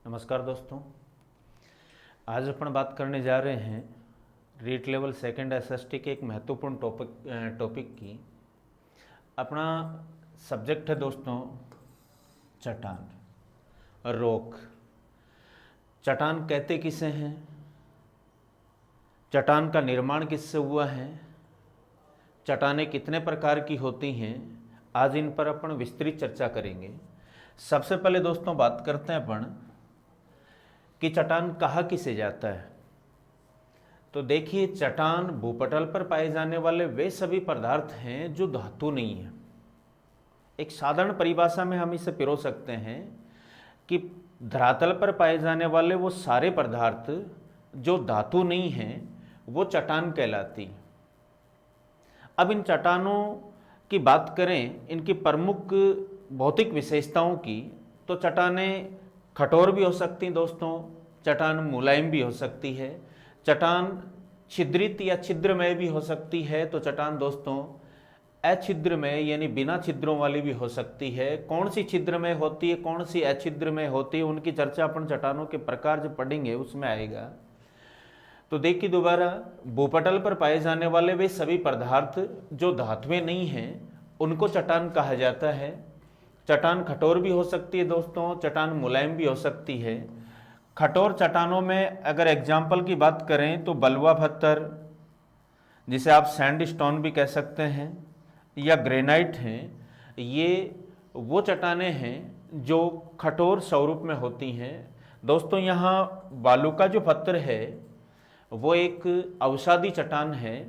नमस्कार दोस्तों। आज अपन बात करने जा रहे हैं रीट लेवल सेकंड एसएसटी के एक महत्वपूर्ण टॉपिक की। अपना सब्जेक्ट है दोस्तों चट्टान, रॉक। चट्टान कहते किसे हैं, चट्टान का निर्माण किससे हुआ है, चट्टानें कितने प्रकार की होती हैं, आज इन पर अपन विस्तृत चर्चा करेंगे। सबसे पहले दोस्तों बात करते हैं अपन कि चट्टान कहा किसे जाता है। तो देखिए, चट्टान भूपटल पर पाए जाने वाले वे सभी पदार्थ हैं जो धातु नहीं है। एक साधारण परिभाषा में हम इसे पिरो सकते हैं कि धरातल पर पाए जाने वाले वो सारे पदार्थ जो धातु नहीं हैं वो चट्टान कहलाती। अब इन चट्टानों की बात करें, इनकी प्रमुख भौतिक विशेषताओं की, तो चट्टानें कठोर भी हो सकती हैं दोस्तों, चट्टान मुलायम भी हो सकती है, चट्टान छिद्रित या छिद्रमय भी हो सकती है, तो चट्टान दोस्तों अछिद्रमय यानी बिना छिद्रों वाली भी हो सकती है। कौन सी छिद्रमय होती है, कौन सी अछिद्रमय होती है, उनकी चर्चा अपन चट्टानों के प्रकार जो पढ़ेंगे उसमें आएगा। तो देखिए दोबारा, भूपटल पर पाए जाने वाले वे सभी पदार्थ जो धातुएं नहीं हैं उनको चट्टान कहा जाता है। चट्टान कठोर भी हो सकती है दोस्तों, चट्टान मुलायम भी हो सकती है। कठोर चट्टानों में अगर एग्जाम्पल की बात करें तो बलुआ पत्थर, जिसे आप सैंडस्टोन भी कह सकते हैं, या ग्रेनाइट हैं, ये वो चट्टानें हैं जो कठोर स्वरूप में होती हैं। दोस्तों यहाँ बालू का जो पत्थर है वो एक अवसादी चट्टान है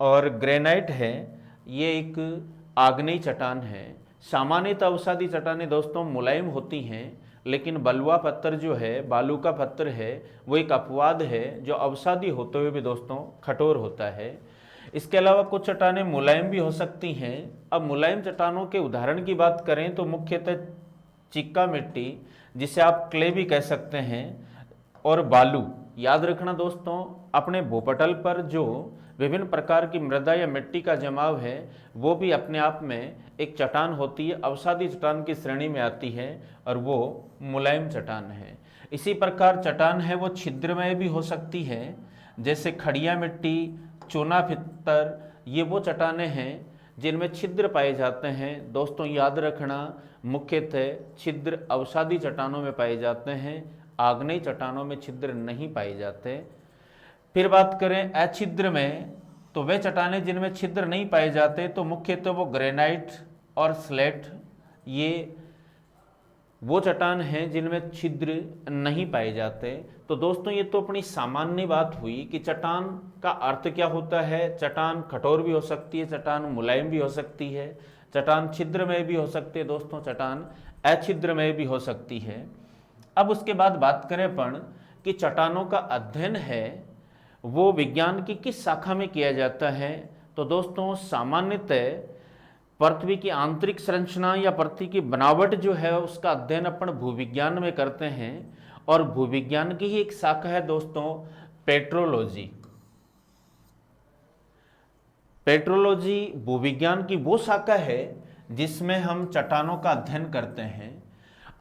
और ग्रेनाइट है ये एक आग्नेय चट्टान है। सामान्यतः अवसादी चट्टानें दोस्तों मुलायम होती हैं, लेकिन बलुआ पत्थर जो है, बालू का पत्थर है, वो एक अपवाद है जो अवसादी होते हुए भी दोस्तों कठोर होता है। इसके अलावा कुछ चट्टानें मुलायम भी हो सकती हैं। अब मुलायम चट्टानों के उदाहरण की बात करें तो मुख्यतः चिक्का मिट्टी, जिसे आप क्ले भी कह सकते हैं, और बालू। याद रखना दोस्तों, अपने भूपटल पर जो विभिन्न प्रकार की मृदा या मिट्टी का जमाव है वो भी अपने आप में एक चट्टान होती है, अवसादी चट्टान की श्रेणी में आती है और वो मुलायम चट्टान है। इसी प्रकार चट्टान है वो छिद्रमय भी हो सकती है, जैसे खड़िया मिट्टी, चूना पत्थर, ये वो चट्टानें हैं जिनमें छिद्र पाए जाते हैं। दोस्तों याद रखना, मुख्यतः छिद्र अवसादी चट्टानों में पाए जाते हैं, आग्नेय चट्टानों में छिद्र नहीं पाए जाते। फिर बात करें अछिद्र में, तो वे चट्टानें जिनमें छिद्र नहीं पाए जाते तो मुख्यतः वो ग्रेनाइट और स्लेट, ये वो चट्टान हैं जिनमें छिद्र नहीं पाए जाते। तो दोस्तों ये तो अपनी सामान्य बात हुई कि चट्टान का अर्थ क्या होता है। चट्टान कठोर भी हो सकती है, चट्टान मुलायम भी हो सकती है, चट्टान छिद्रमय भी हो सकती है दोस्तों, चट्टान अछिद्रमय भी हो सकती है। अब उसके बाद बात करें अपन कि चट्टानों का अध्ययन है वो विज्ञान की किस शाखा में किया जाता है। तो दोस्तों सामान्यतः पृथ्वी की आंतरिक संरचना या पृथ्वी की बनावट जो है उसका अध्ययन अपन भूविज्ञान में करते हैं, और भूविज्ञान की ही एक शाखा है दोस्तों पेट्रोलॉजी। पेट्रोलॉजी भूविज्ञान की वो शाखा है जिसमें हम चट्टानों का अध्ययन करते हैं।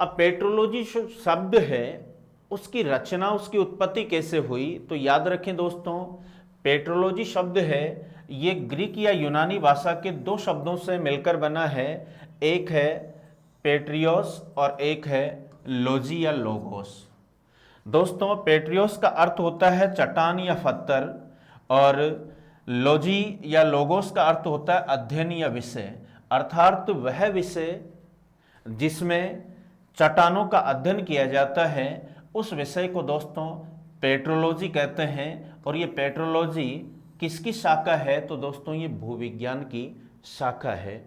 अब पेट्रोलॉजी शब्द है, उसकी रचना, उसकी उत्पत्ति कैसे हुई, तो याद रखें दोस्तों, पेट्रोलॉजी शब्द है ये ग्रीक या यूनानी भाषा के दो शब्दों से मिलकर बना है। एक है पेट्रियोस और एक है लॉजी या लोगोस। दोस्तों पेट्रियोस का अर्थ होता है चट्टान या पत्थर, और लॉजी या लोगोस का अर्थ होता है अध्ययन या विषय, अर्थात वह विषय जिसमें चट्टानों का अध्ययन किया जाता है उस विषय को दोस्तों पेट्रोलॉजी कहते हैं। और ये पेट्रोलॉजी किसकी शाखा है, तो दोस्तों ये भूविज्ञान की शाखा है।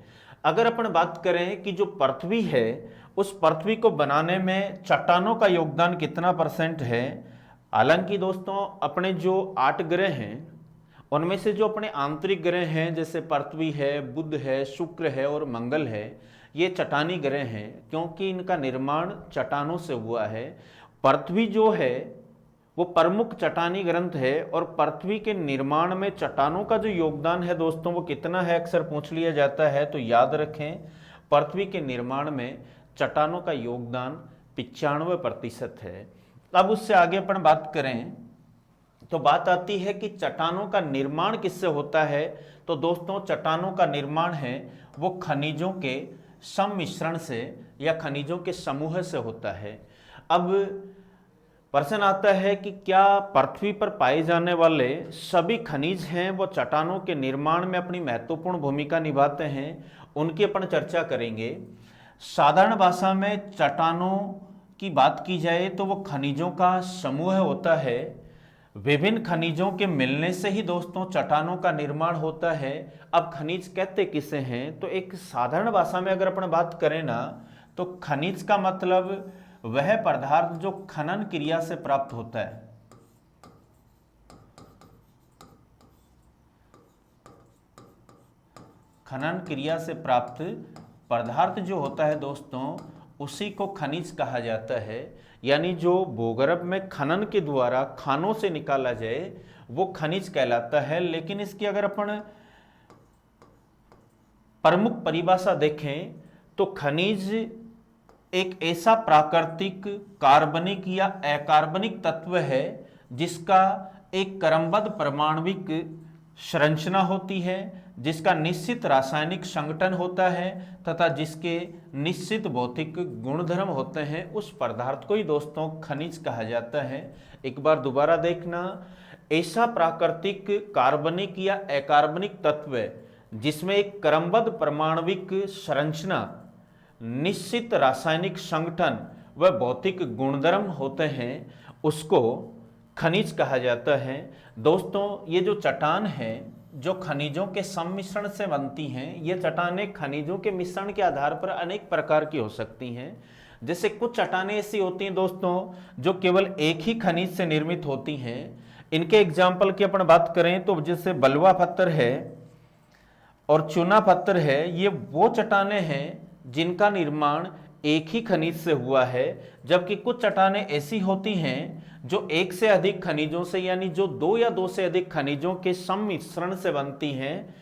अगर अपन बात करें कि जो पृथ्वी है उस पृथ्वी को बनाने में चट्टानों का योगदान कितना % है, हालांकि दोस्तों अपने जो 8 ग्रह हैं उनमें से जो अपने आंतरिक ग्रह हैं जैसे पृथ्वी है, बुध है, शुक्र है और मंगल है, ये चट्टानी ग्रह हैं क्योंकि इनका निर्माण चट्टानों से हुआ है। पृथ्वी जो है वो प्रमुख चट्टानी ग्रंथ है, और पृथ्वी के निर्माण में चट्टानों का जो योगदान है दोस्तों वो कितना है अक्सर पूछ लिया जाता है। तो याद रखें, पृथ्वी के निर्माण में चट्टानों का योगदान 95% है। अब उससे आगे अपन बात करें तो बात आती है कि चट्टानों का निर्माण किससे होता है। तो दोस्तों चट्टानों का निर्माण है वो खनिजों के सम्मिश्रण से या खनिजों के समूह से होता है। अब प्रश्न आता है कि क्या पृथ्वी पर पाए जाने वाले सभी खनिज हैं वो चट्टानों के निर्माण में अपनी महत्वपूर्ण भूमिका निभाते हैं, उनकी अपन चर्चा करेंगे। साधारण भाषा में चट्टानों की बात की जाए तो वो खनिजों का समूह होता है। विभिन्न खनिजों के मिलने से ही दोस्तों चट्टानों का निर्माण होता है। अब खनिज कहते किसे हैं, तो एक साधारण भाषा में अगर अपन बात करें ना तो खनिज का मतलब वह पदार्थ जो खनन क्रिया से प्राप्त होता है। खनन क्रिया से प्राप्त पदार्थ जो होता है दोस्तों उसी को खनिज कहा जाता है। यानी जो भूगर्भ में खनन के द्वारा खानों से निकाला जाए वो खनिज कहलाता है। लेकिन इसकी अगर अपन प्रमुख परिभाषा देखें तो खनिज एक ऐसा प्राकृतिक कार्बनिक या अकार्बनिक तत्व है जिसका एक क्रमबद्ध परमाणविक संरचना होती है, जिसका निश्चित रासायनिक संगठन होता है तथा जिसके निश्चित भौतिक गुणधर्म होते हैं। उस पदार्थ को ही दोस्तों खनिज कहा जाता है। एक बार दोबारा देखना, ऐसा प्राकृतिक कार्बनिक या अकार्बनिक तत्व जिसमें एक क्रमबद्ध परमाणविक संरचना, निश्चित रासायनिक संगठन व भौतिक गुणधर्म होते हैं उसको खनिज कहा जाता है। दोस्तों ये जो चट्टान है जो खनिजों के सम्मिश्रण से बनती हैं, ये चट्टानें खनिजों के मिश्रण के आधार पर अनेक प्रकार की हो सकती हैं। जैसे कुछ चट्टानें ऐसी होती हैं दोस्तों जो केवल एक ही खनिज से निर्मित होती हैं। इनके एग्जाम्पल की अपन बात करें तो जैसे बलुआ पत्थर है और चूना पत्थर है, ये वो चट्टानें हैं जिनका निर्माण एक ही खनिज से हुआ है। जबकि कुछ चट्टानें ऐसी होती हैं जो एक से अधिक खनिजों से यानी जो दो या दो से अधिक खनिजों के सम्मिश्रण से बनती हैं।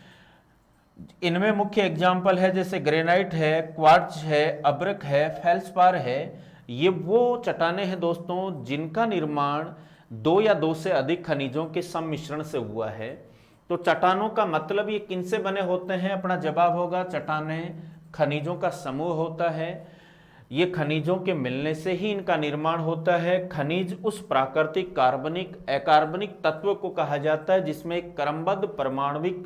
इनमें मुख्य एग्जाम्पल है जैसे ग्रेनाइट है, क्वार्ट्ज है, अब्रक है, फेल्सपार है। ये वो चट्टानें हैं दोस्तों जिनका निर्माण दो या दो से अधिक खनिजों के सम्मिश्रण से हुआ है। तो चट्टानों का मतलब ये किनसे बने होते हैं, अपना जवाब होगा चट्टानें खनिजों का समूह होता है। ये खनिजों के मिलने से ही इनका निर्माण होता है। खनिज उस प्राकृतिक कार्बनिक अकार्बनिक तत्व को कहा जाता है जिसमें एक क्रमबद्ध परमाणविक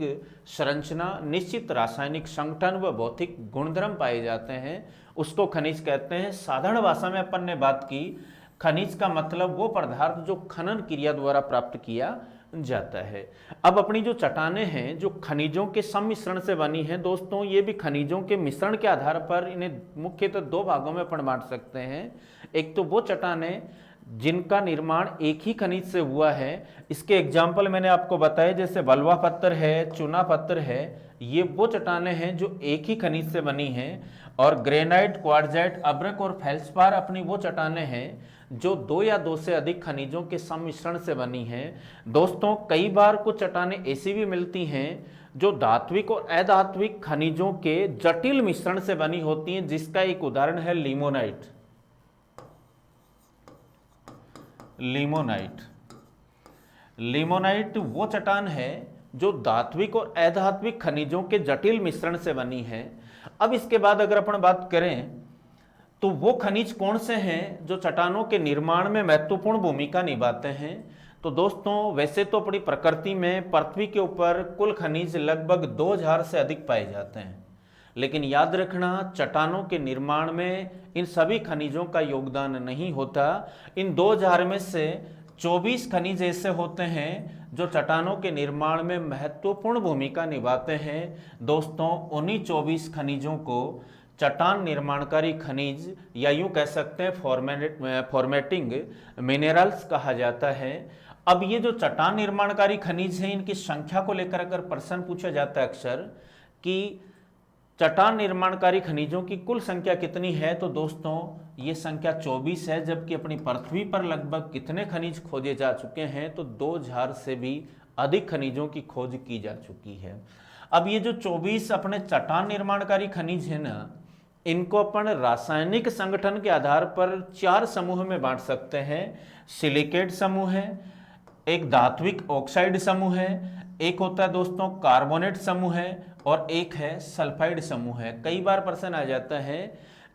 संरचना, निश्चित रासायनिक संगठन व भौतिक गुणधर्म पाए जाते हैं, उसको खनिज कहते हैं। साधारण भाषा में अपन ने बात की, खनिज का मतलब वो पदार्थ जो खनन क्रिया द्वारा प्राप्त किया जाता है। अब अपनी जो चट्टानें हैं जो खनिजों के सम्मिश्रण से बनी हैं दोस्तों, ये भी खनिजों के मिश्रण के आधार पर इन्हें मुख्यतः दो भागों में अपन बांट सकते हैं। एक तो वो चट्टानें जिनका निर्माण एक ही खनिज से हुआ है, इसके एग्जाम्पल मैंने आपको बताए जैसे बलुआ पत्थर है, चूना पत्थर है, ये वो चट्टानें हैं जो एक ही खनिज से बनी हैं। और ग्रेनाइट, क्वार्ट्जाइट, अब्रक और फेल्सपार अपनी वो चट्टानें हैं जो दो या दो से अधिक खनिजों के सम्मिश्रण से बनी हैं। दोस्तों कई बार कुछ चट्टानें ऐसी भी मिलती हैं जो धात्विक और अधात्विक खनिजों के जटिल मिश्रण से बनी होती हैं, जिसका एक उदाहरण है लिमोनाइट। लिमोनाइट वो चट्टान है जो धात्विक और अधात्विक खनिजों के जटिल मिश्रण से बनी है। अब इसके बाद अगर अपन बात करें तो वो खनिज कौन से हैं जो चट्टानों के निर्माण में महत्वपूर्ण भूमिका निभाते हैं। तो दोस्तों वैसे तो अपनी प्रकृति में पृथ्वी के ऊपर कुल खनिज लगभग 2000 से अधिक पाए जाते हैं, लेकिन याद रखना चट्टानों के निर्माण में इन सभी खनिजों का योगदान नहीं होता। इन 2000 में से 24 खनिज ऐसे होते हैं जो चट्टानों के निर्माण में महत्वपूर्ण भूमिका निभाते हैं। दोस्तों उन्हीं 24 खनिजों को चट्टान निर्माणकारी खनिज या यूं कह सकते हैं फॉर्मेटिंग मिनरल्स कहा जाता है। अब ये जो चट्टान निर्माणकारी खनिज हैं इनकी संख्या को लेकर अगर प्रश्न पूछा जाता है अक्सर कि चट्टान निर्माणकारी खनिजों की कुल संख्या कितनी है, तो दोस्तों ये संख्या 24 है। जबकि अपनी पृथ्वी पर लगभग कितने खनिज खोजे जा चुके हैं, तो 2000 से भी अधिक खनिजों की खोज की जा चुकी है। अब ये जो 24 अपने चट्टान निर्माणकारी खनिज है ना, इनको अपन रासायनिक संगठन के आधार पर 4 समूह में बांट सकते हैं। सिलिकेट समूह है, एक धात्विक ऑक्साइड समूह है, एक होता है दोस्तों कार्बोनेट समूह है, और एक है सल्फाइड समूह है। कई बार प्रश्न आ जाता है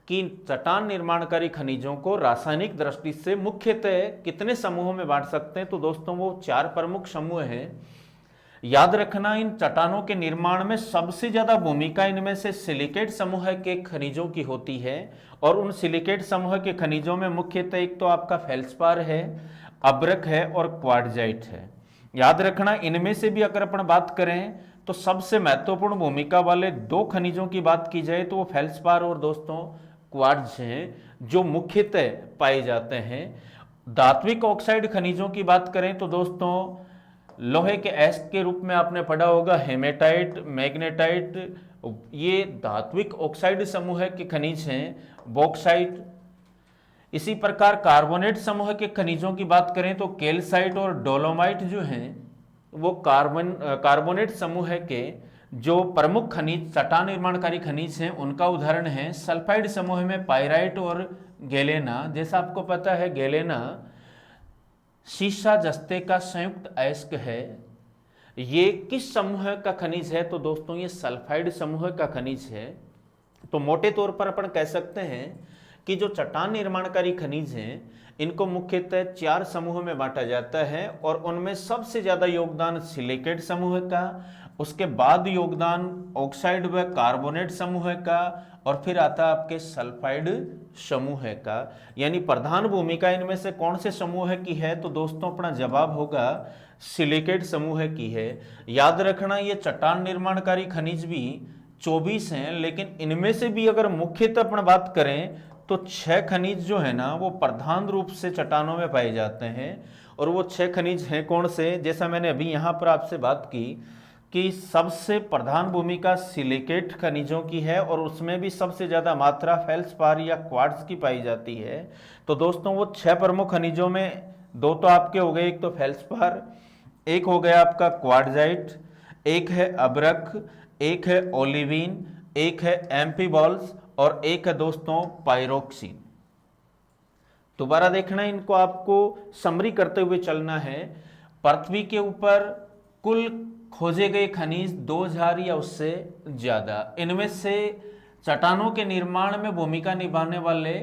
कि चट्टान निर्माणकारी खनिजों को रासायनिक दृष्टि से मुख्यतः कितने समूहों में बांट सकते हैं, तो दोस्तों वो 4 प्रमुख समूह हैं। याद रखना, इन चट्टानों के निर्माण में सबसे ज्यादा भूमिका इनमें से सिलिकेट समूह के खनिजों की होती है, और उन सिलिकेट समूह के खनिजों में मुख्यतः एक तो आपका फेल्सपार है, अब्रक है और क्वार्टजाइट है। याद रखना, इनमें से भी अगर अपन बात करें तो सबसे महत्वपूर्ण भूमिका वाले 2 खनिजों की बात की जाए तो वो फेल्सपार और दोस्तों क्वार्ट्ज हैं, जो मुख्यतः पाए जाते हैं। धात्विक ऑक्साइड खनिजों की बात करें तो दोस्तों लोहे के एस्क के रूप में आपने पढ़ा होगा हेमेटाइट, मैग्नेटाइट, ये धात्विक ऑक्साइड समूह के खनिज हैं, बॉक्साइट। इसी प्रकार कार्बोनेट समूह के खनिजों की बात करें तो कैल्साइट और डोलोमाइट जो हैं वो कार्बोनेट समूह के जो प्रमुख खनिज चट्टान निर्माणकारी खनिज हैं उनका उदाहरण है। सल्फाइड समूह में पाइराइट और गैलेना, जैसा आपको पता है गैलेना शीशा जस्ते का संयुक्त अयस्क है। ये किस समूह का खनिज है, तो दोस्तों ये सल्फाइड समूह का खनिज है। तो मोटे तौर पर अपन कह सकते हैं कि जो चट्टान निर्माणकारी खनिज हैं इनको मुख्यतः 4 समूह में बांटा जाता है, और उनमें सबसे ज्यादा योगदान सिलिकेट समूह का, उसके बाद योगदान ऑक्साइड व कार्बोनेट समूह का, और फिर आता है आपके सल्फाइड समूह का। यानी प्रधान भूमिका इनमें से कौन से समूह की है, तो दोस्तों अपना जवाब होगा सिलिकेट समूह की है। याद रखना, ये चट्टान निर्माणकारी खनिज भी 24 हैं, लेकिन इनमें से भी अगर मुख्यतः अपन बात करें तो 6 खनिज जो है ना वो प्रधान रूप से चट्टानों में पाए जाते हैं। और वो 6 खनिज हैं कौन से, जैसा मैंने अभी यहाँ पर आपसे बात की कि सबसे प्रधान भूमिका सिलिकेट खनिजों की है, और उसमें भी सबसे ज़्यादा मात्रा फेल्सपार या क्वार्ट्ज की पाई जाती है। तो दोस्तों वो 6 प्रमुख खनिजों में 2 तो आपके हो गए, एक तो फेल्सपार, एक हो गया आपका क्वार्टजाइट, एक है अब्रक, एक है ओलिवीन, एक है एम्फीबॉल्स, और एक है दोस्तों पाइरोक्सिन। दोबारा देखना, इनको आपको समरी करते हुए चलना है। पृथ्वी के ऊपर कुल खोजे गए खनिज 2000 या उससे ज्यादा, इनमें से चट्टानों के निर्माण में भूमिका निभाने वाले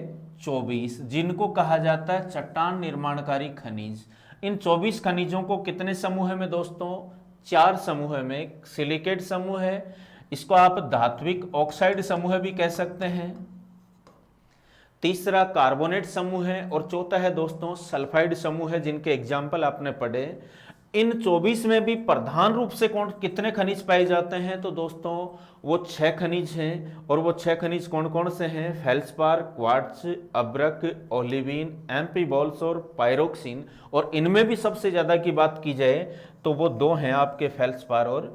24, जिनको कहा जाता है चट्टान निर्माणकारी खनिज। इन 24 खनिजों को कितने समूह में दोस्तों, 4 समूह में। सिलिकेट समूह है, इसको आप धात्विक ऑक्साइड समूह भी कह सकते हैं। तीसरा कार्बोनेट समूह है, और चौथा है दोस्तों सल्फाइड समूह है, जिनके एग्जाम्पल आपने पढ़े। इन 24 में भी प्रधान रूप से कौन कितने खनिज पाए जाते हैं, तो दोस्तों वो 6 खनिज हैं, और वो 6 खनिज कौन कौन से हैं, फेल्सपार, क्वार्ट्ज, अब्रक, ओलिवीन, एम्फीबॉल्स और पाइरोक्सिन। और इनमें भी सबसे ज्यादा की बात की जाए तो वो 2 हैं आपके फेल्सपार और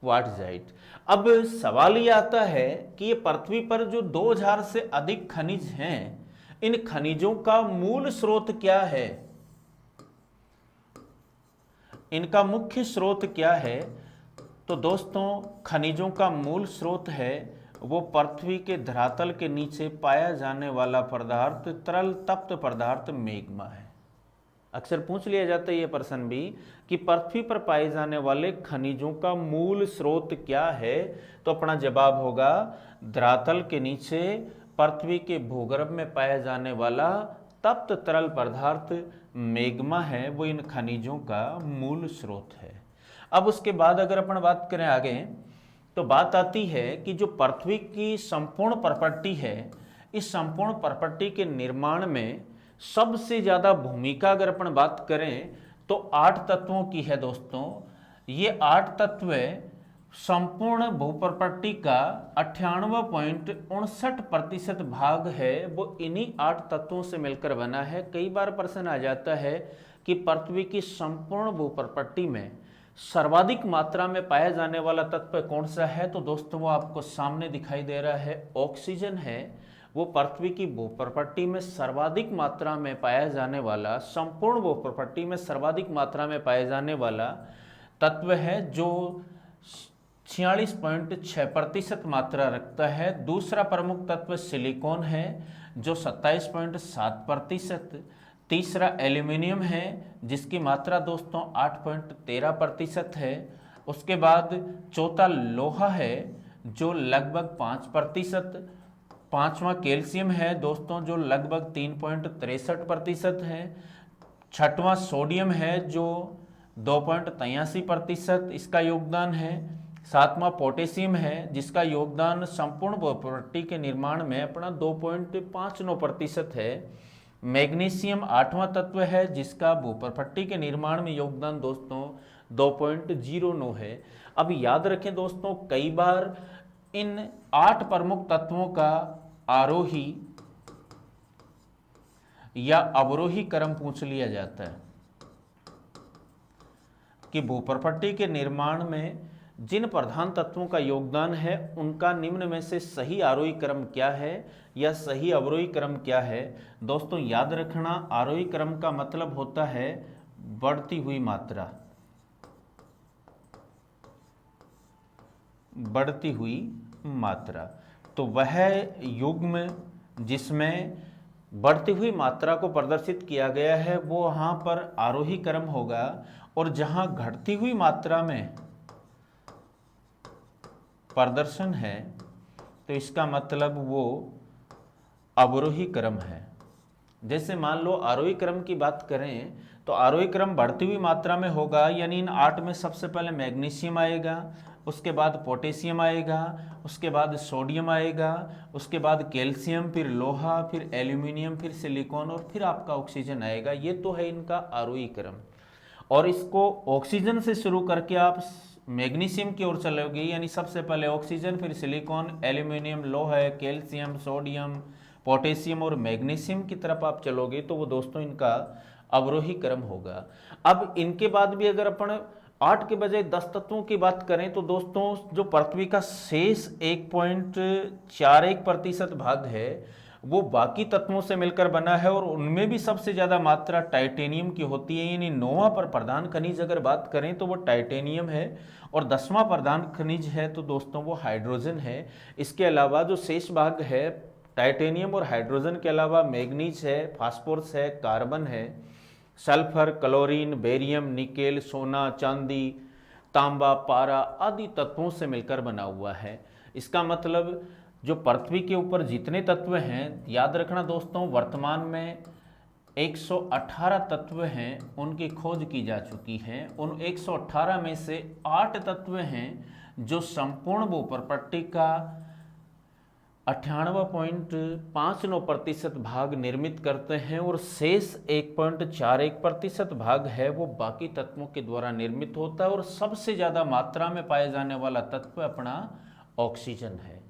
क्वार्टजाइट। अब सवाल ये आता है कि ये पृथ्वी पर जो 2000 से अधिक खनिज हैं, इन खनिजों का मूल स्रोत क्या है, इनका मुख्य स्रोत क्या है, तो दोस्तों खनिजों का मूल स्रोत है वो पृथ्वी के धरातल के नीचे पाया जाने वाला पदार्थ, तरल तप्त पदार्थ मैग्मा है। अक्सर पूछ लिया जाता है ये प्रश्न भी कि पृथ्वी पर पाए जाने वाले खनिजों का मूल स्रोत क्या है, तो अपना जवाब होगा धरातल के नीचे पृथ्वी के भूगर्भ में पाया जाने वाला तप्त तरल पदार्थ मैग्मा है, वो इन खनिजों का मूल स्रोत है। अब उसके बाद अगर अपन बात करें आगे, तो बात आती है कि जो पृथ्वी की संपूर्ण प्रॉपर्टी है, इस संपूर्ण प्रॉपर्टी के निर्माण में सबसे ज्यादा भूमिका अगर अपन बात करें तो 8 तत्वों की है दोस्तों। ये 8 तत्व संपूर्ण भूप्रॉपर्टी का 98.59% भाग है, वो इन्हीं 8 तत्वों से मिलकर बना है। कई बार प्रश्न आ जाता है कि पृथ्वी की संपूर्ण भूप्रॉपर्टी में सर्वाधिक मात्रा में पाया जाने वाला तत्व कौन सा है, तो दोस्तों वो आपको सामने दिखाई दे रहा है, ऑक्सीजन है। वो पृथ्वी की भूप्रॉपर्टी में सर्वाधिक मात्रा में पाया जाने वाला, संपूर्ण भूप्रॉपर्टी में सर्वाधिक मात्रा में पाया जाने वाला तत्व है, जो 46.6% मात्रा रखता है। दूसरा प्रमुख तत्व सिलिकॉन है जो 27.7%। तीसरा एल्यूमिनियम है जिसकी मात्रा दोस्तों 8.13% है। उसके बाद चौथा लोहा है जो लगभग 5%। पांचवा कैल्शियम है दोस्तों जो लगभग 3.63% है। छठवां सोडियम है जो 2.83% इसका योगदान है। सातवां पोटेशियम है जिसका योगदान संपूर्ण प्रॉपर्टी के निर्माण में अपना 2.59% है। मैग्नीशियम आठवां तत्व है जिसका भूप्रपट्टी के निर्माण में योगदान दोस्तों 2.09 है। अब याद रखें दोस्तों, कई बार इन 8 प्रमुख तत्वों का आरोही या अवरोही क्रम पूछ लिया जाता है कि भूप्रपट्टी के निर्माण में जिन प्रधान तत्वों का योगदान है उनका निम्न में से सही आरोही क्रम क्या है या सही अवरोही क्रम क्या है। दोस्तों याद रखना, आरोही क्रम का मतलब होता है बढ़ती हुई मात्रा, बढ़ती हुई मात्रा। तो वह युग्म जिसमें बढ़ती हुई मात्रा को प्रदर्शित किया गया है वो वहाँ पर आरोही क्रम होगा, और जहाँ घटती हुई मात्रा में प्रदर्शन है तो इसका मतलब वो अवरोही क्रम है। जैसे मान लो आरोही क्रम की बात करें तो आरोही क्रम बढ़ती हुई मात्रा में होगा, यानी इन 8 में सबसे पहले मैग्नीशियम आएगा, उसके बाद पोटेशियम आएगा, उसके बाद सोडियम आएगा, उसके बाद कैल्शियम, फिर लोहा, फिर एल्यूमिनियम, फिर सिलिकॉन और फिर आपका ऑक्सीजन आएगा। ये तो है इनका आरोही क्रम। और इसको ऑक्सीजन से शुरू करके आप मैग्नीशियम की ओर चलोगे, यानी सबसे पहले ऑक्सीजन, फिर सिलिकॉन, एल्यूमिनियम, लोहा, कैल्शियम, सोडियम, पोटेशियम और मैग्नीशियम की तरफ आप चलोगे तो वो दोस्तों इनका अवरोही क्रम होगा। अब इनके बाद भी अगर अपन 8 के बजाय 10 तत्वों की बात करें तो दोस्तों जो पृथ्वी का शेष 1.41% भाग है वो बाकी तत्वों से मिलकर बना है, और उनमें भी सबसे ज़्यादा मात्रा टाइटेनियम की होती है। यानी 9वां पर प्रधान खनिज अगर बात करें तो वो टाइटेनियम है, और 10वां प्रधान खनिज है तो दोस्तों वो हाइड्रोजन है। इसके अलावा जो शेष भाग है टाइटेनियम और हाइड्रोजन के अलावा मैग्नीज है, फास्फोरस है, कार्बन है, सल्फर, क्लोरीन, बेरियम, निकेल, सोना, चांदी, तांबा, पारा आदि तत्वों से मिलकर बना हुआ है। इसका मतलब जो पृथ्वी के ऊपर जितने तत्व हैं, याद रखना दोस्तों, वर्तमान में 118 तत्व हैं, उनकी खोज की जा चुकी है। उन 118 में से 8 तत्व हैं जो संपूर्ण भूप्रपट्टी का 98.59% भाग निर्मित करते हैं, और शेष 1.41% भाग है वो बाकी तत्वों के द्वारा निर्मित होता है। और सबसे ज़्यादा मात्रा में पाए जाने वाला तत्व अपना ऑक्सीजन है।